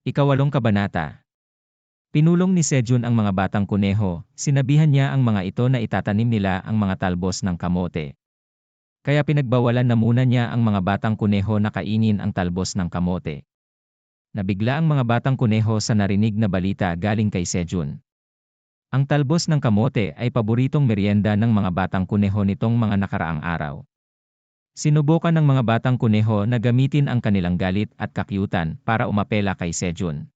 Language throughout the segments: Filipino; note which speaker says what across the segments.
Speaker 1: Ikawalong kabanata. Pinulong ni Sejun ang mga batang kuneho, sinabihan niya ang mga ito na itatanim nila ang mga talbos ng kamote. Kaya pinagbawalan na muna niya ang mga batang kuneho na kainin ang talbos ng kamote. Nabigla ang mga batang kuneho sa narinig na balita galing kay Sejun. Ang talbos ng kamote ay paboritong merienda ng mga batang kuneho nitong mga nakaraang araw. Sinubukan ng mga batang kuneho na gamitin ang kanilang galit at kakyutan para umapela kay Sejun.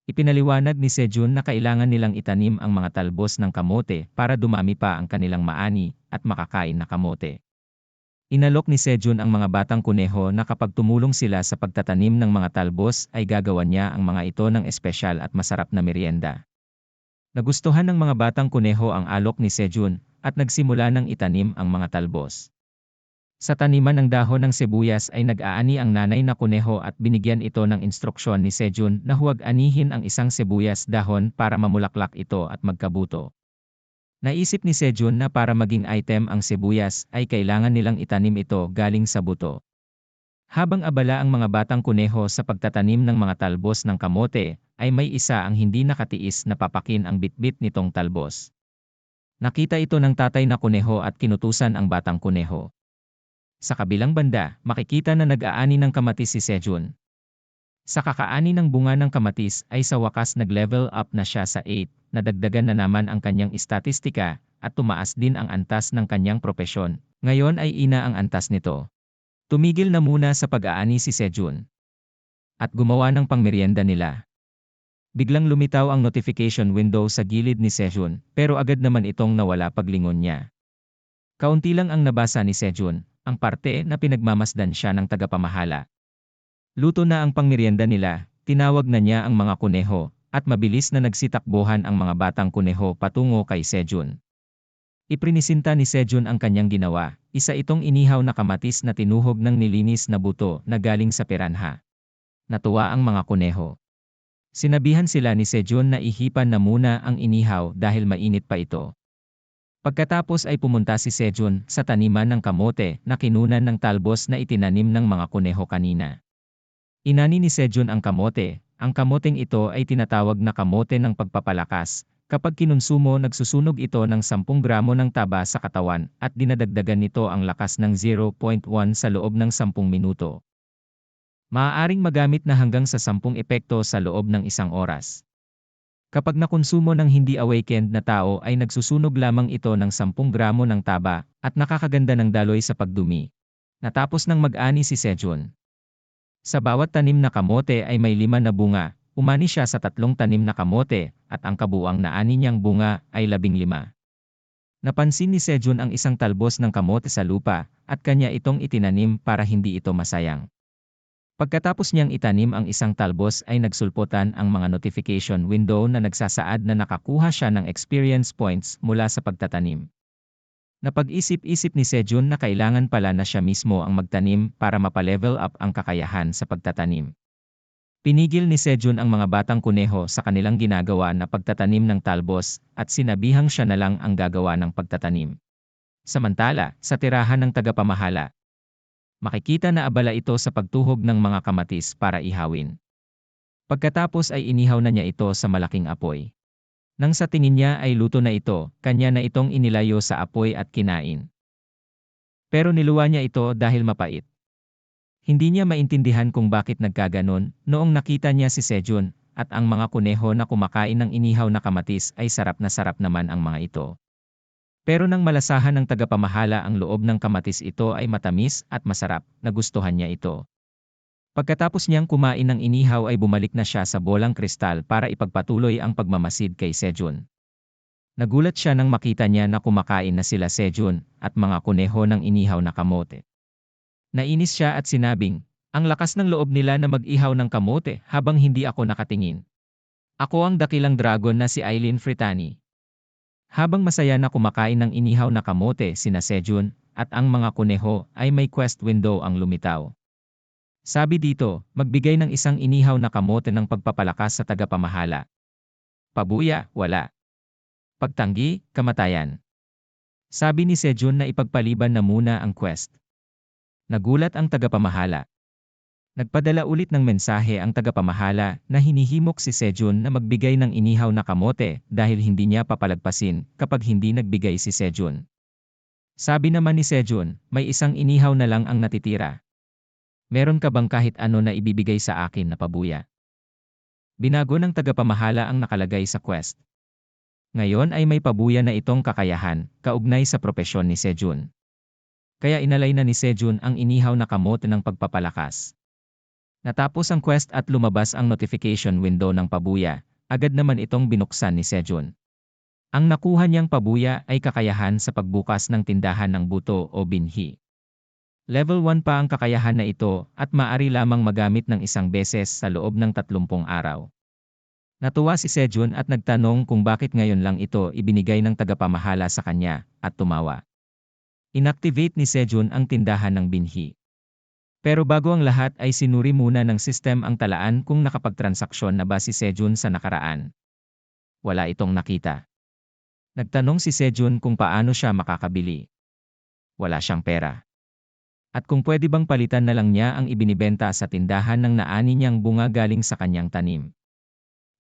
Speaker 1: Ipinaliwanag ni Sejun na kailangan nilang itanim ang mga talbos ng kamote para dumami pa ang kanilang maani at makakain na kamote. Inalok ni Sejun ang mga batang kuneho na kapag tumulong sila sa pagtatanim ng mga talbos ay gagawan niya ang mga ito ng espesyal at masarap na merienda. Nagustuhan ng mga batang kuneho ang alok ni Sejun at nagsimula ng itanim ang mga talbos. Sa taniman ng dahon ng sibuyas ay nag-aani ang nanay na kuneho at binigyan ito ng instruksyon ni Sejun na huwag anihin ang isang sibuyas dahon para mamulaklak ito at magkabuto. Naisip ni Sejun na para maging item ang sibuyas ay kailangan nilang itanim ito galing sa buto. Habang abala ang mga batang kuneho sa pagtatanim ng mga talbos ng kamote, ay may isa ang hindi nakatiis na papakin ang bitbit nitong talbos. Nakita ito ng tatay na kuneho at kinutusan ang batang kuneho. Sa kabilang banda, makikita na nag-aani ng kamatis si Sejun. Sa kakaani ng bunga ng kamatis ay sa wakas nag-level up na siya sa 8, nadagdagan na naman ang kanyang istatistika, at tumaas din ang antas ng kanyang propesyon. Ngayon ay ina ang antas nito. Tumigil na muna sa pag-aani si Sejun. At gumawa ng pangmeryenda nila. Biglang lumitaw ang notification window sa gilid ni Sejun, pero agad naman itong nawala paglingon niya. Kaunti lang ang nabasa ni Sejun, ang parte na pinagmamasdan siya ng tagapamahala. Luto na ang pangmeryenda nila, tinawag na niya ang mga kuneho, at mabilis na nagsitakbuhan ang mga batang kuneho patungo kay Sejun. Iprinisinta ni Sejun ang kanyang ginawa, isa itong inihaw na kamatis na tinuhog ng nilinis na buto na galing sa piranha. Natuwa ang mga kuneho. Sinabihan sila ni Sejun na ihipan na muna ang inihaw dahil mainit pa ito. Pagkatapos ay pumunta si Sejun sa taniman ng kamote na kinunan ng talbos na itinanim ng mga kuneho kanina. Inani ni Sejun ang kamote. Ang kamoteng ito ay tinatawag na kamote ng pagpapalakas. Kapag kinonsumo nagsusunog ito ng 10 gramo ng taba sa katawan at dinadagdagan nito ang lakas ng 0.1 sa loob ng 10 minuto. Maaaring magamit na hanggang sa 10 epekto sa loob ng 1 oras. Kapag nakonsumo ng hindi awakened na tao ay nagsusunog lamang ito ng 10 gramo ng taba at nakakaganda ng daloy sa pagdumi. Natapos ng mag-ani si Sejun. Sa bawat tanim na kamote ay may 5 na bunga, umani siya sa 3 tanim na kamote at ang kabuuang naani niyang bunga ay 15. Napansin ni Sejun ang isang talbos ng kamote sa lupa at kanya itong itinanim para hindi ito masayang. Pagkatapos niyang itanim ang isang talbos ay nagsulputan ang mga notification window na nagsasaad na nakakuha siya ng experience points mula sa pagtatanim. Napag-isip-isip ni Sejun na kailangan pala na siya mismo ang magtanim para mapalevel up ang kakayahan sa pagtatanim. Pinigil ni Sejun ang mga batang kuneho sa kanilang ginagawa na pagtatanim ng talbos at sinabihang siya na lang ang gagawa ng pagtatanim. Samantala, sa tirahan ng tagapamahala, makikita na abala ito sa pagtuhog ng mga kamatis para ihawin. Pagkatapos ay inihaw na niya ito sa malaking apoy. Nang sa tingin niya ay luto na ito, kanya na itong inilayo sa apoy at kinain. Pero niluwa niya ito dahil mapait. Hindi niya maintindihan kung bakit nagkaganon noong nakita niya si Sejun at ang mga kuneho na kumakain ng inihaw na kamatis ay sarap naman ang mga ito. Pero nang malasahan ng tagapamahala ang loob ng kamatis ito ay matamis at masarap, nagustuhan niya ito. Pagkatapos niyang kumain ng inihaw ay bumalik na siya sa bolang kristal para ipagpatuloy ang pagmamasid kay Sejun. Nagulat siya nang makita niya na kumakain na sila Sejun at mga kuneho ng inihaw na kamote. Nainis siya at sinabing, ang lakas ng loob nila na mag-ihaw ng kamote habang hindi ako nakatingin. Ako ang dakilang dragon na si Eileen Fritani. Habang masaya na kumakain ng inihaw na kamote sina Sejun at ang mga kuneho ay may quest window ang lumitaw. Sabi dito, magbigay ng isang inihaw na kamote ng pagpapalakas sa tagapamahala. Pabuya, wala. Pagtanggi, kamatayan. Sabi ni Sejun na ipagpaliban na muna ang quest. Nagulat ang tagapamahala. Nagpadala ulit ng mensahe ang tagapamahala na hinihimok si Sejun na magbigay ng inihaw na kamote dahil hindi niya papalagpasin kapag hindi nagbigay si Sejun. Sabi naman ni Sejun, may isang inihaw na lang ang natitira. Meron ka bang kahit ano na ibibigay sa akin na pabuya? Binago ng tagapamahala ang nakalagay sa quest. Ngayon ay may pabuya na itong kakayahan, kaugnay sa propesyon ni Sejun. Kaya inalay na ni Sejun ang inihaw na kamote ng pagpapalakas. Natapos ang quest at lumabas ang notification window ng pabuya, agad naman itong binuksan ni Sejun. Ang nakuha niyang pabuya ay kakayahan sa pagbukas ng tindahan ng buto o binhi. Level 1 pa ang kakayahan na ito at maaari lamang magamit ng isang beses sa loob ng 30 araw. Natuwa si Sejun at nagtanong kung bakit ngayon lang ito ibinigay ng tagapamahala sa kanya, at tumawa. Inactivate ni Sejun ang tindahan ng binhi. Pero bago ang lahat ay sinuri muna ng system ang talaan kung nakapagtransaksyon na ba si Sejun sa nakaraan. Wala itong nakita. Nagtanong si Sejun kung paano siya makakabili. Wala siyang pera. At kung pwede bang palitan na lang niya ang ibinibenta sa tindahan ng naani niyang bunga galing sa kanyang tanim.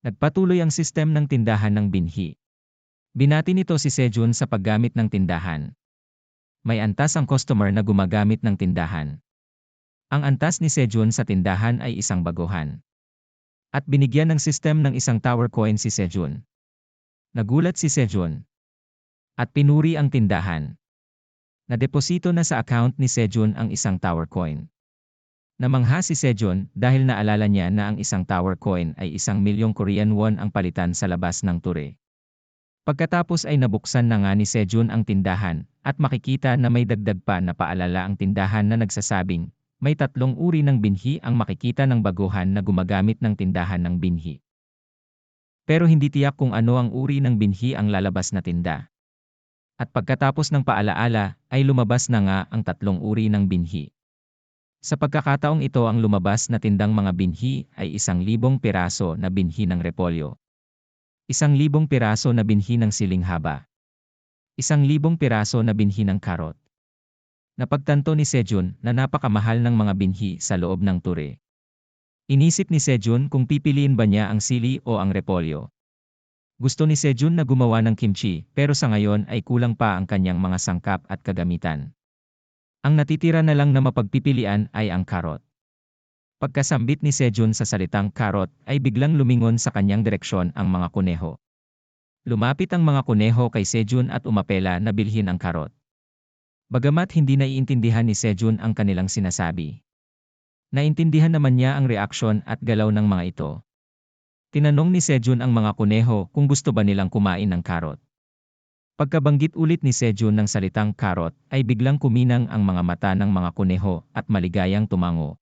Speaker 1: Nagpatuloy ang system ng tindahan ng binhi. Binati nito si Sejun sa paggamit ng tindahan. May antas ang customer na gumagamit ng tindahan. Ang antas ni Sejun sa tindahan ay isang baguhan. At binigyan ng system ng isang tower coin si Sejun. Nagulat si Sejun. At pinuri ang tindahan. Nadeposito na sa account ni Sejun ang isang tower coin. Namangha si Sejun dahil naalala niya na ang isang tower coin ay 1,000,000 Korean won ang palitan sa labas ng ture. Pagkatapos ay nabuksan na nga ni Sejun ang tindahan at makikita na may dagdag pa na paalala ang tindahan na nagsasabing, may 3 uri ng binhi ang makikita ng baguhan na gumagamit ng tindahan ng binhi. Pero hindi tiyak kung ano ang uri ng binhi ang lalabas na tinda. At pagkatapos ng paalaala, ay lumabas na nga ang 3 uri ng binhi. Sa pagkakataong ito ang lumabas na tindang mga binhi ay 1,000 piraso na binhi ng repolyo. 1,000 piraso na binhi ng siling haba. 1,000 piraso na binhi ng karot. Napagtanto ni Sejun na napakamahal ng mga binhi sa loob ng ture. Inisip ni Sejun kung pipiliin ba niya ang sili o ang repolyo. Gusto ni Sejun na gumawa ng kimchi pero sa ngayon ay kulang pa ang kanyang mga sangkap at kagamitan. Ang natitira na lang na mapagpipilian ay ang karot. Pagkasambit ni Sejun sa salitang karot ay biglang lumingon sa kanyang direksyon ang mga kuneho. Lumapit ang mga kuneho kay Sejun at umapela na bilhin ang karot. Bagamat hindi naiintindihan ni Sejun ang kanilang sinasabi. Naintindihan naman niya ang reaksyon at galaw ng mga ito. Tinanong ni Sejun ang mga kuneho kung gusto ba nilang kumain ng karot. Pagkabanggit ulit ni Sejun ng salitang karot ay biglang kuminang ang mga mata ng mga kuneho at maligayang tumango.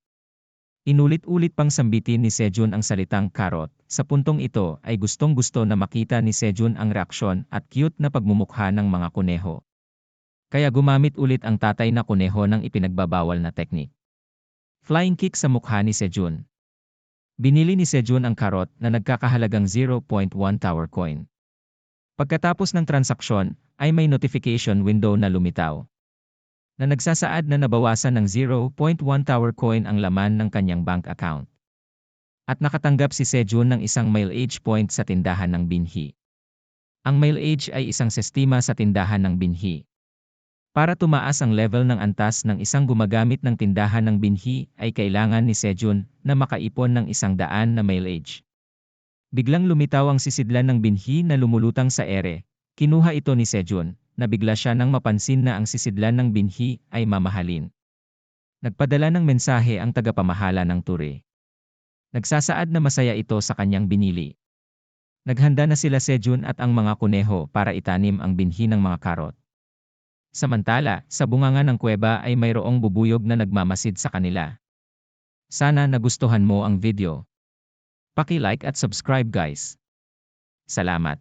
Speaker 1: Inulit-ulit pang sambitin ni Sejun ang salitang karot. Sa puntong ito ay gustong-gusto na makita ni Sejun ang reaksyon at cute na pagmumukha ng mga kuneho. Kaya gumamit ulit ang tatay na kuneho ng ipinagbabawal na teknik. Flying kick sa mukha ni Sejun. Binili ni Sejun ang karot na nagkakahalagang 0.1 tower coin. Pagkatapos ng transaksyon, ay may notification window na lumitaw. Na nagsasaad na nabawasan ng 0.1 tower coin ang laman ng kanyang bank account. At nakatanggap si Sejun ng isang mileage point sa tindahan ng binhi. Ang mileage ay isang sistema sa tindahan ng binhi. Para tumaas ang level ng antas ng isang gumagamit ng tindahan ng binhi ay kailangan ni Sejun na makaipon ng 100 na mileage. Biglang lumitaw ang sisidlan ng binhi na lumulutang sa ere. Kinuha ito ni Sejun, na bigla siya nang mapansin na ang sisidlan ng binhi ay mamahalin. Nagpadala ng mensahe ang tagapamahala ng ture. Nagsasaad na masaya ito sa kanyang binili. Naghanda na sila Sejun at ang mga kuneho para itanim ang binhi ng mga karot. Samantala, sa bunganga ng kuweba ay mayroong bubuyog na nagmamasid sa kanila. Sana nagustuhan mo ang video. Paki-like at subscribe guys. Salamat.